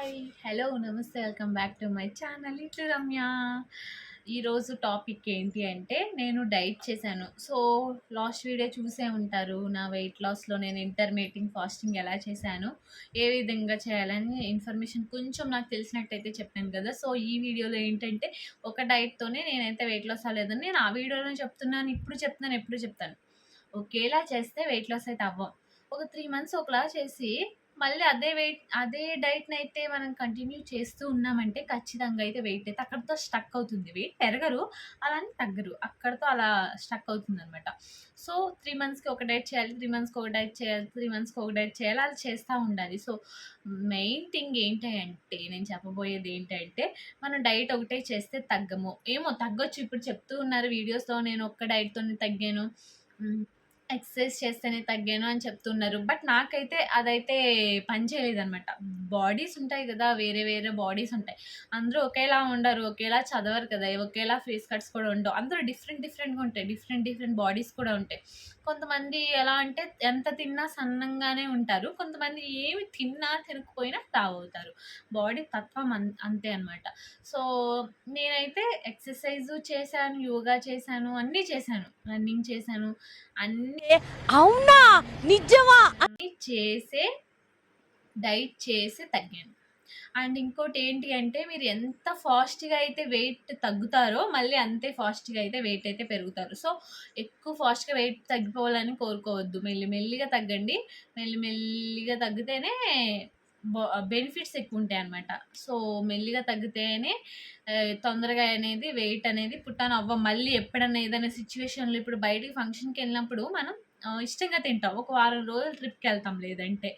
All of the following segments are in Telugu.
హాయ్ హలో నమస్తే welcome back to my channel ఇట్లు రమ్య. ఈరోజు టాపిక్ ఏంటి అంటే నేను డైట్ చేశాను. సో లాస్ట్ వీడియో చూసే ఉంటారు. నా వెయిట్ లాస్లో నేను ఇంటర్మీడియట్ ఫాస్టింగ్ ఎలా చేశాను, ఏ విధంగా చేయాలని ఇన్ఫర్మేషన్ కొంచెం నాకు తెలిసినట్టయితే చెప్పాను కదా. సో ఈ వీడియోలో ఏంటంటే ఒక డైట్తోనే నేనైతే వెయిట్ లాస్ అవ్వలేదని నేను ఆ వీడియోలో చెప్తున్నాను, ఎప్పుడు చెప్తాను. ఒకేలా చేస్తే వెయిట్ లాస్ అయితే అవ్వం. ఒక 3 మంత్స్ ఒకలా చేసి మళ్ళీ అదే డైట్‌నయితే మనం కంటిన్యూ చేస్తూ ఉన్నామంటే ఖచ్చితంగా అయితే వెయిట్ అయితే అక్కడితో స్టక్ అవుతుంది. వెయిట్ పెరగరు, అలా అని తగ్గరు. అక్కడితో అలా స్టక్ అవుతుందనమాట. సో 3 మంత్స్‌కి ఒక డైట్ చేయాలి, 3 మంత్స్‌కి ఒక డైట్ చేయాలి, 3 మంత్స్‌కి ఒక డైట్ చేయాలి. అలా చేస్తా ఉండాలి. సో మెయిన్ థింగ్ ఏంటి అంటే నేను చెప్పబోయేది ఏంటంటే మనం డైట్ ఒకటే చేస్తే తగ్గము. ఏమో తగ్గొచ్చు, ఇప్పుడు చెప్తూ ఉన్నారు వీడియోస్‌లో నేను ఒక్క డైట్‌తోనే తగ్గాను. ఎక్సర్సైజ్ చేస్తేనే తగ్గాను అని చెప్తున్నారు. బట్ నాకైతే అదైతే పని చేయలేదనమాట. బాడీస్ ఉంటాయి కదా! వేరే వేరే బాడీస్ ఉంటాయి. అందరూ ఒకేలా ఉండరు. ఒకేలా చదవరు కదా! ఒకేలా ఫేస్ కట్స్ కూడా ఉండవు. అందరూ డిఫరెంట్‌గా ఉంటాయి. డిఫరెంట్ బాడీస్ కూడా ఉంటాయి. కొంతమంది ఎలా అంటే ఎంత తిన్నా సన్నంగానే ఉంటారు. కొంతమంది ఏమి తిన్నా తినకపోయినా లావవుతారు. బాడీ తత్వం అంతే అనమాట. సో నేనైతే ఎక్సర్సైజు చేశాను, యోగా చేశాను, అన్నీ చేశాను. రన్నింగ్ చేశాను. అన్నీ అవునా నిజమా చేసే డైట్ చేసి తగ్గాను. అండ్ ఇంకోటి ఏంటి అంటే మీరు ఎంత ఫాస్ట్‌గా అయితే వెయిట్ తగ్గుతారో మళ్ళీ అంతే ఫాస్ట్‌గా అయితే వెయిట్ అయితే పెరుగుతారు. సో ఎక్కువ ఫాస్ట్‌గా వెయిట్ తగ్గిపోవాలని కోరుకోవద్దు. మెల్లిమెల్లిగా తగ్గండి. మెల్లిమెల్లిగా తగ్గితేనే బెనిఫిట్స్ ఎక్కువుంటాయన్నమాట. సో మెల్లిగా తగ్గితేనే తొందరగా అనేది వెయిట్ అనేది పుట్ ఆన్ అవ్వం. మళ్ళీ ఎప్పుడన్నా ఏదైనా సిట్యుయేషన్‌లో ఇప్పుడు బయటికి ఫంక్షన్‌కెళ్ళినప్పుడు మనం ఇష్టంగా తింటాం. ఒక వారం రోజులు ట్రిప్‌కెళ్తాం లేదంటే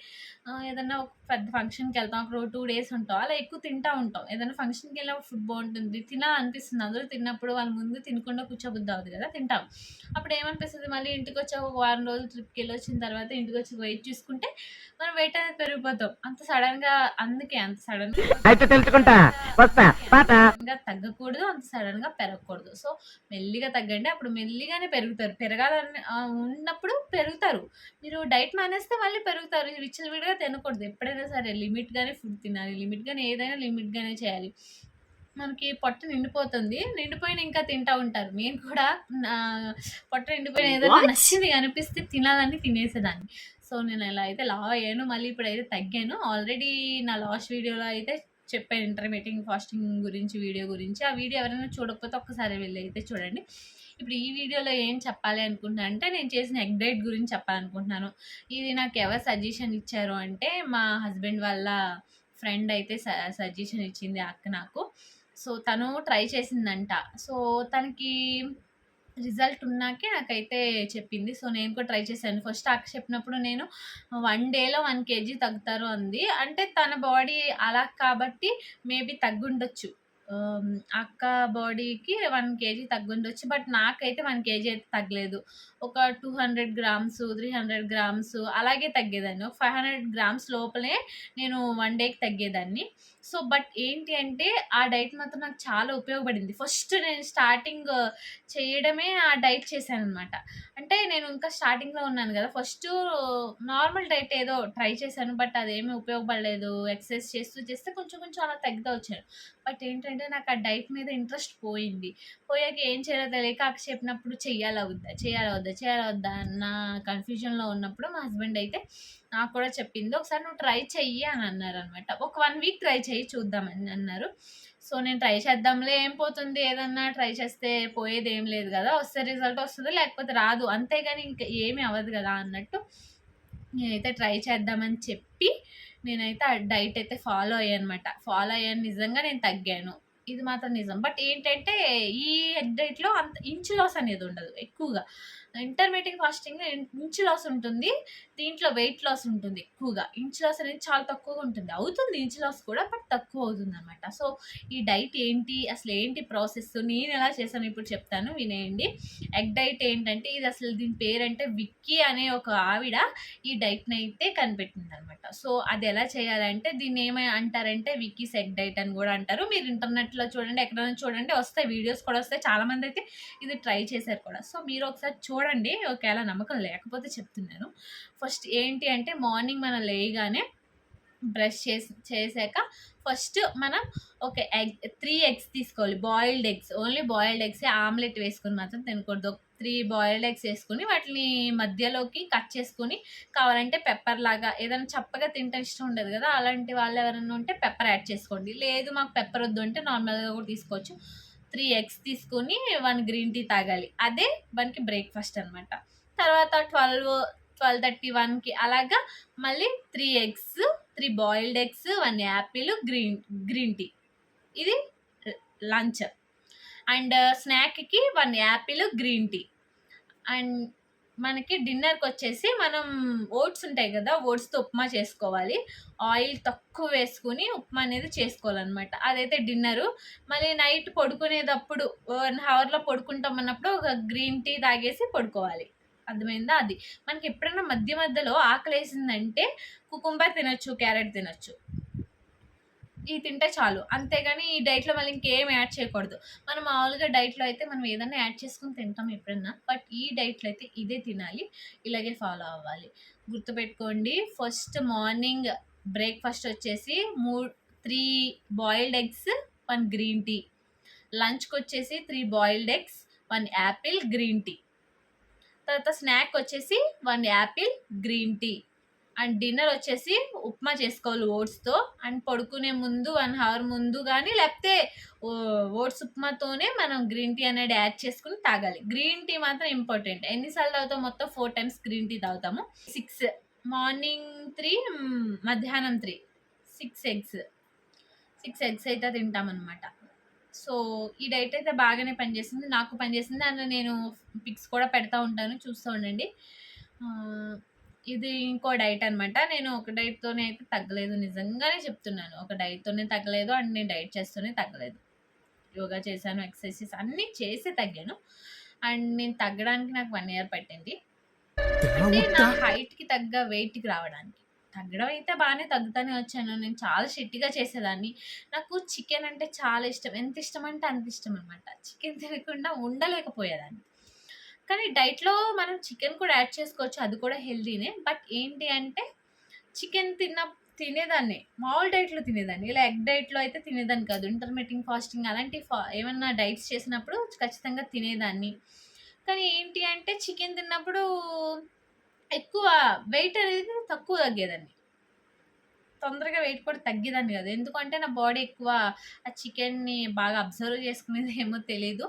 ఏదన్నా ఒక పెద్ద ఫంక్షన్‌కెళ్తాం. అక్కడ ఒక 2 డేస్ ఉంటాం. అలా ఎక్కువ తింటా ఉంటాం. ఏదైనా ఫంక్షన్‌కెళ్ళినప్పుడు ఫుడ్ బావుంటుంది. తినాలనిపిస్తుంది. అందరూ తిన్నప్పుడు వాళ్ళ ముందు తినకుండా కూర్చోబుద్ధి అవ్వదు కదా! తింటాం. అప్పుడు ఏమనిపిస్తది, మళ్ళీ ఇంటికొచ్చాక ఒక వారం రోజులు ట్రిప్‌కెళ్ళొచ్చిన తర్వాత ఇంటికొచ్చి వెయిట్ చూసుకుంటే మనం వెయిట్ అనేది పెరిగిపోతాం. అంత సడెన్‌గా అందుకే అంత సడెన్‌గా అయితే తెలుసుకుంటా వస్తా పాట తగ్గకూడదు. అంత సడెన్‌గా పెరగకూడదు. సో మెల్లిగా తగ్గండి. అప్పుడు మెల్లిగానే పెరుగుతారు. పెరగాలని ఉన్నప్పుడు పెరుగుతారు. మీరు డైట్ మానేస్తే మళ్ళీ పెరుగుతారు. విచ్చలవిడిగా తినకూడదు. ఎప్పుడైనా సరే లిమిట్‌గానే ఫుడ్ తినాలి. లిమిట్‌గానే ఏదైనా లిమిట్‌గానే చేయాలి. మనకి పొట్ట నిండిపోతుంది. నిండిపోయిన ఇంకా తింటా ఉంటారు. నేను కూడా నా పొట్ట నిండిపోయిన ఏదైనా నచ్చింది అనిపిస్తే తినాలని తినేసేదాన్ని. సో నేను ఎలా అయితే లావు అయ్యాను. మళ్ళీ ఇప్పుడైతే తగ్గాను. ఆల్రెడీ నా లాస్ట్ వీడియోలో అయితే చెప్పాను ఇంటర్మీడియట్ ఫాస్టింగ్ గురించి, వీడియో గురించి. ఆ వీడియో ఎవరైనా చూడకపోతే ఒక్కసారి వెళ్ళి అయితే చూడండి. ఇప్పుడు ఈ వీడియోలో ఏం చెప్పాలి అనుకుంటున్నా అంటే నేను చేసిన ఎగ్ డైట్ గురించి చెప్పాలనుకుంటున్నాను. ఇది నాకు ఎవరు సజెషన్ ఇచ్చారు అంటే మా హస్బెండ్ వాళ్ళ ఫ్రెండ్ అయితే సజెషన్ ఇచ్చింది ఆ అక్క నాకు. సో తను ట్రై చేసిందంట. సో తనకి రిజల్ట్ ఉన్నాకే నాకైతే చెప్పింది. సో నేను కూడా ట్రై చేశాను. ఫస్ట్ అక్క చెప్పినప్పుడు నేను 1 డేలో 1 కేజీ తగ్గుతారు అంది. అంటే తన బాడీ అలా కాబట్టి మేబీ తగ్గుండొచ్చు. అక్క బాడీకి 1 కేజీ తగ్గుండొచ్చు. బట్ నాకైతే 1 కేజీ అయితే తగ్గలేదు. ఒక 200 గ్రామ్స్, 300 గ్రామ్స్ అలాగే తగ్గేదాన్ని. ఒక 500 గ్రామ్స్ లోపలే నేను 1 డేకి తగ్గేదాన్ని. సో బట్ ఏంటి అంటే ఆ డైట్ మాత్రం నాకు చాలా ఉపయోగపడింది. ఫస్ట్ నేను స్టార్టింగ్ చేయడమే ఆ డైట్ చేశాననమాట. అంటే నేను ఇంకా స్టార్టింగ్‌లో ఉన్నాను గదా! ఫస్టు నార్మల్ డైట్ ఏదో ట్రై చేశాను. బట్ అదేమీ ఉపయోగపడలేదు. ఎక్సర్సైజ్ చేస్తూ కొంచెం కొంచెం అలా తగ్గుతా వచ్చాను. బట్ ఏంటంటే నాకు ఆ డైట్ మీద ఇంట్రెస్ట్ పోయింది. పోయాక ఏం చేయాలో తెలియక అక్క చెప్పినప్పుడు చేయాలా వద్దా అన్న కన్‌ఫ్యూజన్‌లో ఉన్నప్పుడు మా హస్బెండ్ అయితే నాకు కూడా చెప్పింది. ఒకసారి నువ్వు ట్రై చెయ్యి అని అన్నారనమాట. ఒక 1 వీక్ ట్రై చెయ్యి చూద్దాం అని అన్నారు. సో నేను ట్రై చేద్దాంలే ఏం పోతుంది, ఏదన్నా ట్రై చేస్తే పోయేదేం లేదు గదా! వస్తే రిజల్ట్ వస్తది, లేకపోతే రాదు. అంతేగాని ఇంక ఏమి అవ్వదు గదా అన్నట్టు నేనైతే ట్రై చేద్దామని చెప్పి నేనైతే ఆ డైట్ అయితే ఫాలో అయ్యాననమాట. ఫాలో అయ్యాను. నిజంగా నేను తగ్గాను. ఇది మాత్రం నిజం. బట్ ఏంటంటే ఈ ఎగ్ డైట్‌లో అంత ఇంచు లాస్ అనేది ఉండదు ఎక్కువగా. ఇంటర్మీడియట్ ఫాస్టింగ్ ఇంచు లాస్ ఉంటుంది. దీంట్లో వెయిట్ లాస్ ఉంటుంది ఎక్కువగా. ఇంచు లాస్ అనేది చాలా తక్కువగా ఉంటుంది. అవుతుంది ఇంచు లాస్ కూడా, బట్ తక్కువ అవుతుందనమాట. సో ఈ డైట్ ఏంటి? అసలేంటి ప్రాసెస్? నేనెలా చేశానో ఇప్పుడు చెప్తాను వినేయండి. ఎగ్ డైట్ ఏంటంటే ఇది అసలు దీని పేరంటే విక్కీ అనే ఒక ఆవిడ ఈ డైట్‌నైతే కనిపెట్టిందనమాట. సో అది ఎలా చేయాలంటే దీన్ని ఏమని అంటారంటే విక్కీస్ ఎగ్ డైట్ అని గూడా అంటారు. మీరు ఇంటర్నెట్‌లో చూడండి, ఎక్కడైనా చూడండి వస్తాయి, వీడియోస్ కూడా వస్తాయి. చాలామందైతే ఇది ట్రై చేశారు కూడా. సో మీరు ఒకసారి చూడండి. ఒకేళ నమ్మకం లేకపోతే చెప్తున్నాను. ఫస్ట్ ఏంటి అంటే మార్నింగ్ మనం లేయగానే బ్రష్ చేశాక ఫస్ట్ మనం ఒక 3 ఎగ్స్ తీసుకోవాలి. బాయిల్డ్ ఎగ్స్, ఓన్లీ బాయిల్డ్ ఎగ్సే, ఆమ్లెట్ వేసుకొని మాత్రం తినకూడదు. 3 బాయిల్డ్ ఎగ్స్ వేసుకొని వాటిని మధ్యలోకి కట్ చేసుకొని, కావాలంటే పెప్పర్ లాగా, ఏదైనా చప్పగా తింటే ఇష్టం ఉండదు కదా, అలాంటి వాళ్ళు ఎవరైనా ఉంటే పెప్పర్ యాడ్ చేసుకోండి. లేదు మాకు పెప్పర్ వద్దు అంటే నార్మల్గా కూడా తీసుకోవచ్చు. 3 ఎగ్స్ తీసుకొని 1 గ్రీన్ టీ తాగాలి. అదే మనకి బ్రేక్ఫాస్ట్ అనమాట. తర్వాత 12:30, 1కి అలాగా మళ్ళీ 3 eggs, 3 boiled eggs, 1 apple, green tea. ఇది లంచ్. అండ్ స్నాక్కి 1 యాపిల్, గ్రీన్ టీ. అండ్ మనకి డిన్నర్కి వచ్చేసి మనం ఓట్స్ ఉంటాయి కదా, ఓట్స్తో ఉప్మా చేసుకోవాలి. ఆయిల్ తక్కువ వేసుకుని ఉప్మా అనేది చేసుకోవాలన్నమాట. అదైతే డిన్నరు. మళ్ళీ నైట్ పడుకునేటప్పుడు 1 అవర్లో పడుకుంటాం అన్నప్పుడు ఒక గ్రీన్ టీ తాగేసి పడుకోవాలి. అర్థమైందా? అది మనకి ఎప్పుడైనా మధ్య మధ్యలో ఆకలేసిందంటే కుకుంబర్ తినొచ్చు, క్యారెట్ తినొచ్చు, ఇవి తింటే చాలు. అంతేగాని ఈ డైట్లో మళ్ళీ ఇంకేం యాడ్ చేయకూడదు. మనం మామూలుగా డైట్లో అయితే మనం ఏదైనా యాడ్ చేసుకుని తింటాం ఎప్పుడన్నా, బట్ ఈ డైట్లో అయితే ఇదే తినాలి, ఇలాగే ఫాలో అవ్వాలి. గుర్తుపెట్టుకోండి, ఫస్ట్ మార్నింగ్ బ్రేక్ఫాస్ట్ వచ్చేసి 3 బాయిల్డ్ ఎగ్స్, 1 గ్రీన్ టీ. లంచ్కి వచ్చేసి 3 boiled eggs, 1 apple, green tea. తర్వాత స్నాక్ వచ్చేసి 1 apple, green tea. And dinner వచ్చేసి ఉప్మా చేసుకోవాలి ఓట్స్తో. అండ్ పడుకునే ముందు 1 అవర్ ముందు కానీ, లేకపోతే ఓట్స్ ఉప్మాతోనే మనం గ్రీన్ టీ అనేది యాడ్ చేసుకుని తాగాలి. గ్రీన్ టీ మాత్రం ఇంపార్టెంట్. ఎన్నిసార్లు తాగుతాం? మొత్తం 4 టైమ్స్ గ్రీన్ టీ తాగుతాము. 6 మార్నింగ్, 3 మధ్యాహ్నం, 3 6 ఎగ్స్, 6 ఎగ్స్ అయితే తింటామన్నమాట. సో ఈ డైట్ అయితే బాగానే పనిచేసింది, నాకు పనిచేసింది. అండ్ నేను పిక్స్ కూడా పెడతా ఉంటాను, చూస్తూ ఉండండి. ఇది ఇంకో డైట్ అనమాట. నేను ఒక డైట్తోనే అయితే తగ్గలేదు, నిజంగానే చెప్తున్నాను. ఒక డైట్తోనే తగ్గలేదు, అండ్ నేను డైట్ చేస్తూనే తగ్గలేదు. యోగా చేశాను, ఎక్సర్సైజెస్ అన్నీ చేసి తగ్గాను. అండ్ నేను తగ్గడానికి నాకు 1 ఇయర్ పట్టింది. అంటే నా హైట్కి తగ్గ వెయిట్కి రావడానికి. తగ్గడం అయితే బాగానే తగ్గుతానే వచ్చాను. నేను చాలా షిట్టిగా చేసేదాన్ని. నాకు చికెన్ అంటే చాలా ఇష్టం. ఎంత ఇష్టం అంటే అంత ఇష్టం అనమాట. చికెన్ తినకుండా ఉండలేకపోయేదాన్ని. కానీ డైట్లో మనం చికెన్ కూడా యాడ్ చేసుకోవచ్చు, అది కూడా హెల్తీనే. బట్ ఏంటి అంటే చికెన్ తినేదాన్ని, మామూలు డైట్లో తినేదాన్ని. ఇలా ఎగ్ డైట్లో అయితే తినేదాన్ని కాదు. ఇంటర్మీడియట్ ఫాస్టింగ్ అలాంటి ఏమన్నా డైట్స్ చేసినప్పుడు ఖచ్చితంగా తినేదాన్ని. కానీ ఏంటి అంటే చికెన్ తిన్నప్పుడు ఎక్కువ వెయిట్ అనేది తక్కువ తగ్గేదాన్ని. తొందరగా వెయిట్ కూడా తగ్గేదాన్ని కాదు. ఎందుకంటే నా బాడీ ఎక్కువ ఆ చికెన్ని బాగా అబ్జర్వ్ చేసుకునేది ఏమో తెలీదు.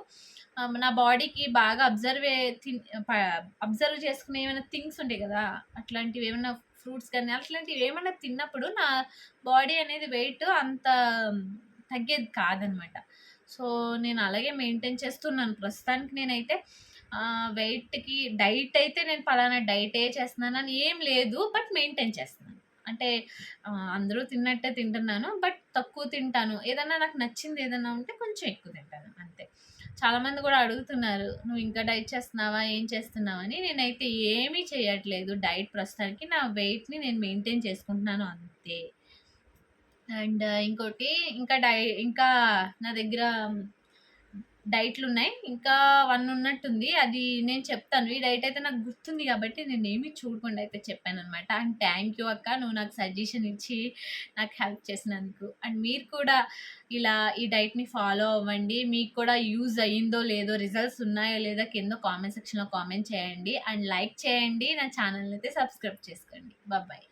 నా బాడీకి బాగా అబ్జర్వ్ చేసుకునే ఏమైనా థింగ్స్ ఉంటాయి కదా, అట్లాంటివి ఏమైనా ఫ్రూట్స్ కానీ అట్లాంటివి ఏమైనా తిన్నప్పుడు నా బాడీ అనేది వెయిట్ అంత తగ్గేది కాదనమాట. సో నేను అలాగే మెయింటైన్ చేస్తున్నాను ప్రస్తుతానికి. నేనైతే వెయిట్‌కి డైట్ అయితే నేను పలానా డైటే చేస్తున్నానని ఏం లేదు. బట్ మెయింటైన్ చేస్తున్నాను. అంటే అందరూ తిన్నట్టే తింటున్నాను. బట్ తక్కువ తింటాను. ఏదన్నా నాకు నచ్చింది ఏదన్నా ఉంటే కొంచెం ఎక్కువ తింటాను అంతే. చాలామంది కూడా అడుగుతున్నారు, "నువ్వు ఇంకా డైట్ చేస్తున్నావా? ఏం చేస్తున్నావు?" అని. నేనైతే ఏమీ చేయట్లేదు. డైట్ ప్రస్తుతానికి నా వెయిట్‌ని నేను మెయింటైన్ చేసుకుంటున్నాను అంతే. అండ్ ఇంకోటి ఇంకా నా దగ్గర డైట్లున్నాయి. ఇంకా 1 ఉన్నట్టుంది. అది నేను చెప్తాను. ఈ డైట్ అయితే నాకు గుర్తుంది కాబట్టి నేనేమి చూడకుండా అయితే చెప్పాననమాట. అండ్ థ్యాంక్ యూ అక్క, నువ్వు నాకు సజెషన్ ఇచ్చి నాకు హెల్ప్ చేసినందుకు. అండ్ మీరు కూడా ఇలా ఈ డైట్‌ని ఫాలో అవ్వండి. మీకు కూడా యూజ్ అయ్యిందో లేదో, రిజల్ట్స్ ఉన్నాయో లేదో కింద కామెంట్ సెక్షన్‌లో కామెంట్ చేయండి. అండ్ లైక్ చేయండి. నా ఛానల్‌ని అయితే సబ్స్క్రైబ్ చేసుకోండి. బాయ్.